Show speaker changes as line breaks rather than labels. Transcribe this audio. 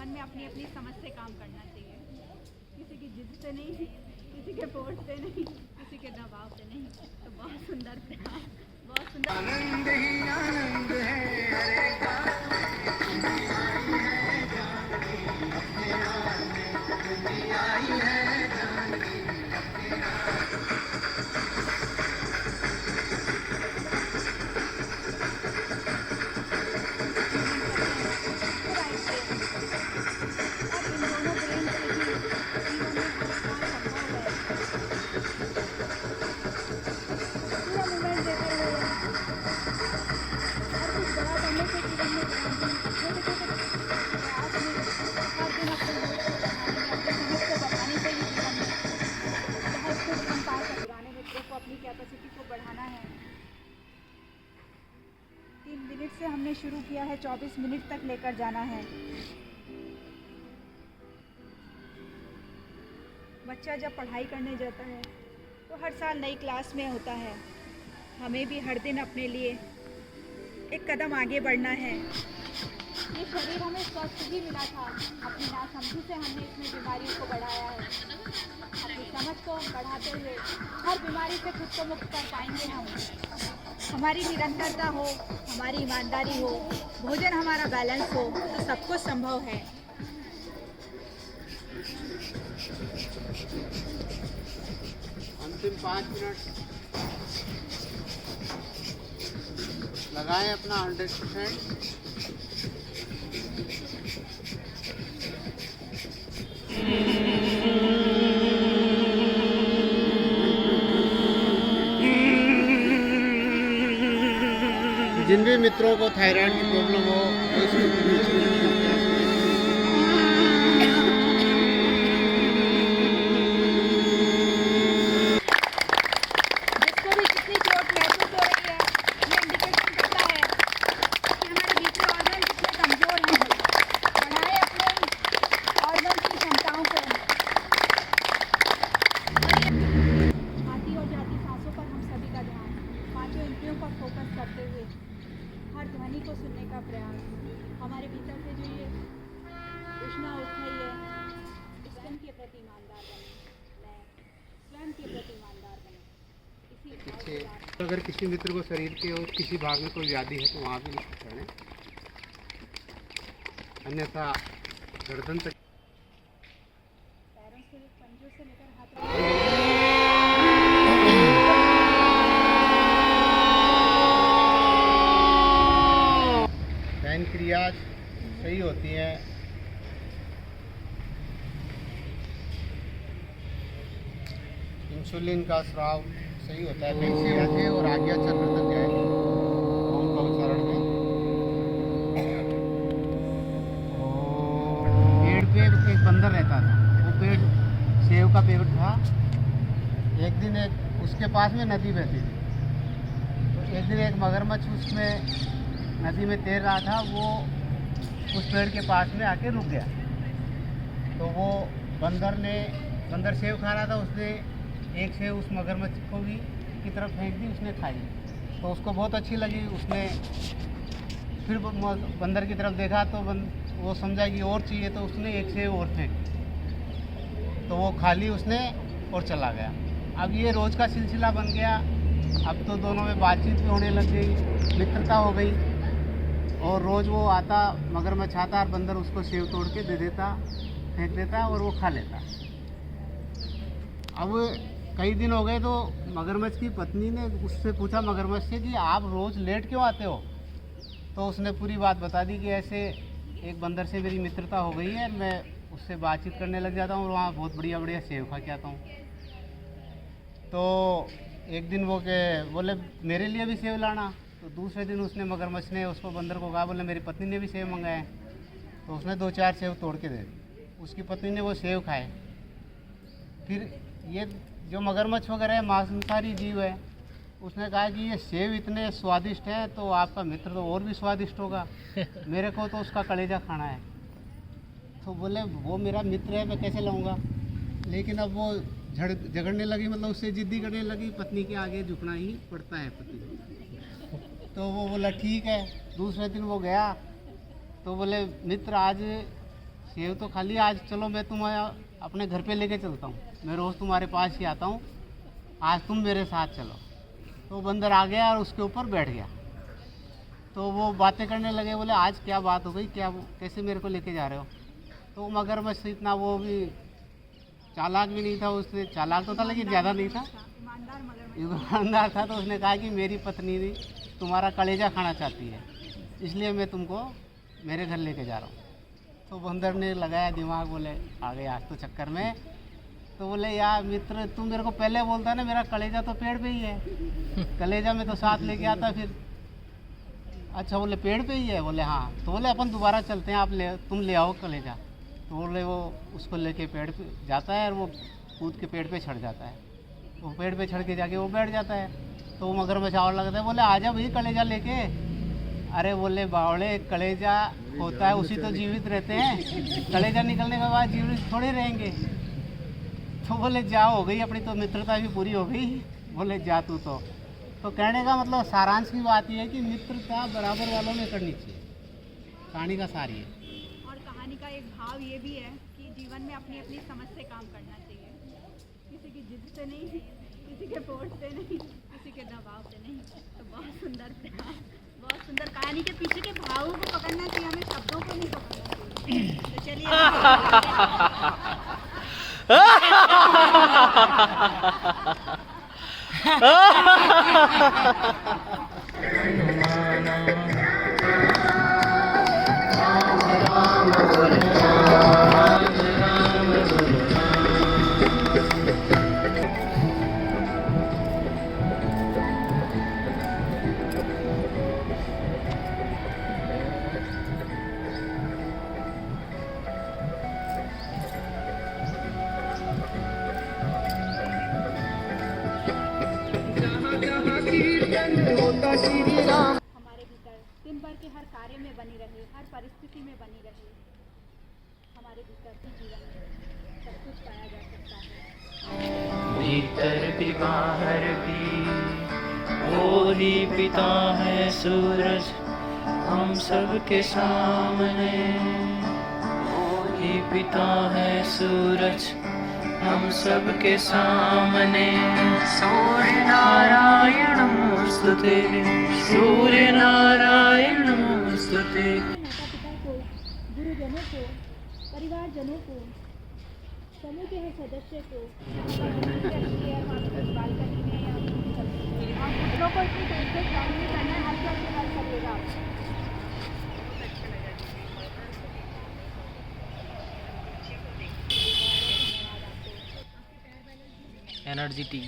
जीवन में अपनी अपनी समझ से काम करना चाहिए, किसी की जिद से नहीं, किसी के फोर्स से नहीं, किसी के दबाव से नहीं। तो बहुत सुंदर प्रयास, बहुत सुंदर।
आनंद ही आनंद है।
अपनी कैपेसिटी को बढ़ाना है। 3 मिनट से हमने शुरू किया है, 24 मिनट तक लेकर जाना है। बच्चा जब पढ़ाई करने जाता है तो हर साल नई क्लास में होता है। हमें भी हर दिन अपने लिए एक कदम आगे बढ़ना है। ये शरीर हमें स्वस्थ भी मिला था, अपनी नासमझी से हमने इसमें बीमारियों को बढ़ाया है। अपनी समझ को बढ़ाते हुए हर बीमारी से खुद को मुक्त कर पाएंगे हम। हमारी निरंतरता हो, हमारी ईमानदारी हो, भोजन हमारा बैलेंस हो, तो सब कुछ संभव है।
अंतिम 5 मिनट लगाएं अपना 100%। जिन भी मित्रों को थायराइड की प्रॉब्लम हो
करते हुए हर ध्वनि को सुनने का प्रयास। हमारे भीतर से जो ये उष्णा उठ रही है, स्वयं के प्रति ईमानदार बने, स्वयं के प्रति ईमानदार बने।
अगर किसी मित्र को शरीर के और किसी भाग में कोई व्याधि है तो वहाँ भी लिख सकते हैं, अन्यथा गर्दन तक
पैरों से, पंजों से लेकर हाथ
क्रियाज सही होती हैं। इंसुलिन का स्राव सही होता है, पेशियाँ के और आज्ञा चक्र तक है। ओम का उच्चारण में पेड़ पे एक बंदर रहता था। वो पेड़ सेब का पेड़ था। एक दिन उसके पास में नदी बहती थी। तो एक दिन एक मगरमच्छ उसमें नदी में तैर रहा था। वो उस पेड़ के पास में आके रुक गया। तो वो बंदर सेब खा रहा था। उसने एक सेब उस मगरमच्छ को भी की तरफ फेंक दी, उसने खाई। तो उसको बहुत अच्छी लगी। उसने फिर बंदर की तरफ देखा तो वो समझा कि और चाहिए, तो उसने एक सेब और फेंक दी। तो वो खा ली उसने और चला गया। अब ये रोज़ का सिलसिला बन गया। अब तो दोनों में बातचीत भी होने लग गई, मित्रता हो गई। और रोज़ वो आता, मगरमच्छ आता और बंदर उसको सेब तोड़ के दे देता, फेंक देता और वो खा लेता। अब कई दिन हो गए तो मगरमच्छ की पत्नी ने उससे पूछा मगरमच्छ से कि आप रोज़ लेट क्यों आते हो? तो उसने पूरी बात बता दी कि ऐसे एक बंदर से मेरी मित्रता हो गई है, मैं उससे बातचीत करने लग जाता हूँ और वहाँ बहुत बढ़िया बढ़िया सेब खा के आता हूँ। तो एक दिन वो बोले मेरे लिए भी सेब लाना। तो दूसरे दिन उसने मगरमच्छ ने उसको बंदर को कहा, बोले मेरी पत्नी ने भी सेब मंगाए। तो उसने 2-4 सेब तोड़ के दे दी। उसकी पत्नी ने वो सेब खाए। फिर ये जो मगरमच्छ वगैरह है, मांसाहारी जीव है, उसने कहा कि ये सेब इतने स्वादिष्ट हैं तो आपका मित्र तो और भी स्वादिष्ट होगा, मेरे को तो उसका कलेजा खाना है। तो बोले वो मेरा मित्र है, मैं कैसे लाऊंगा। लेकिन अब वो झगड़ने लगी, मतलब उससे जिद्दी करने लगी। पत्नी के आगे झुकना ही पड़ता है पति को। तो वो बोला ठीक है। दूसरे दिन वो गया तो बोले मित्र आज सेब तो खाली आज चलो मैं तुम्हें अपने घर पे लेके चलता हूँ, मैं रोज़ तुम्हारे पास ही आता हूँ, आज तुम मेरे साथ चलो। तो बंदर आ गया और उसके ऊपर बैठ गया। तो वो बातें करने लगे, बोले आज क्या बात हो गई, क्या कैसे मेरे को लेके जा रहे हो। तो मगरमच्छ इतना वो भी चालाक भी नहीं था, उसने चालाक तो था लेकिन ज़्यादा नहीं था,
ईमानदार मगरमच्छ।
ईमानदार था। तो उसने कहा कि मेरी पत्नी तुम्हारा कलेजा खाना चाहती है, इसलिए मैं तुमको मेरे घर लेके जा रहा हूँ। तो बंदर ने लगाया दिमाग, बोले आ गए आज तो चक्कर में। तो बोले यार मित्र, तुम मेरे को पहले बोलता ना, मेरा कलेजा तो पेड़ पे ही है, कलेजा में तो साथ लेके आता फिर। अच्छा बोले पेड़ पे ही है, बोले हाँ। तो बोले अपन दोबारा चलते हैं, तुम ले आओ कलेजा। तो बोले वो उसको लेके पेड़ पे जाता है और वो कूद के पेड़ पे चढ़ जाता है। वो पेड़ पे चढ़ के जाके वो बैठ जाता है। तो वो मगरमच्छ और लगता है, बोले आजा भाई कलेजा लेके। अरे बोले बावड़े, कलेजा होता है उसी तो जीवित रहते हैं, कलेजा निकलने के बाद जीवित थोड़े रहेंगे। तो बोले जा, हो गई अपनी तो मित्रता भी पूरी हो गई। बोले जा तू तो कहने का मतलब सारांश की बात यह है कि मित्रता बराबर वालों में करनी चाहिए, कहानी का सार ये।
और कहानी का एक भाव ये भी है कि जीवन में अपनी अपनी समझ से काम करना चाहिए, किसी की जिद से नहीं, किसी के फोर्स से नहीं, किसी के दबाव से नहीं। तो बहुत सुंदर था, बहुत सुंदर। कहानी के पीछे के भाव को पकड़ना चाहिए, हमें शब्दों को नहीं पकड़ना चाहिए। तो हमारे भीतर दिन भर के हर कार्य में बनी रहे, हर परिस्थिति में बनी रहे, हमारे भीतर भी जीवन में सब कुछ पाया जा सकता है।
भीतर भी बाहर भी वो ही पिता है सूरज हम सबके सामने, वो ही पिता है सूरज हम सबके सामने। सूर्य नारायण नमोस्तुते, सूर्य नारायण नमोस्तुते।
माता पिता को, गुरुजनों को, परिवारजनों को, समूह के हर सदस्य को बालकनी में या हम पुत्रों को इतनी देर से काम नहीं करना है, हर कैसे कर सकेगा।
Energy T.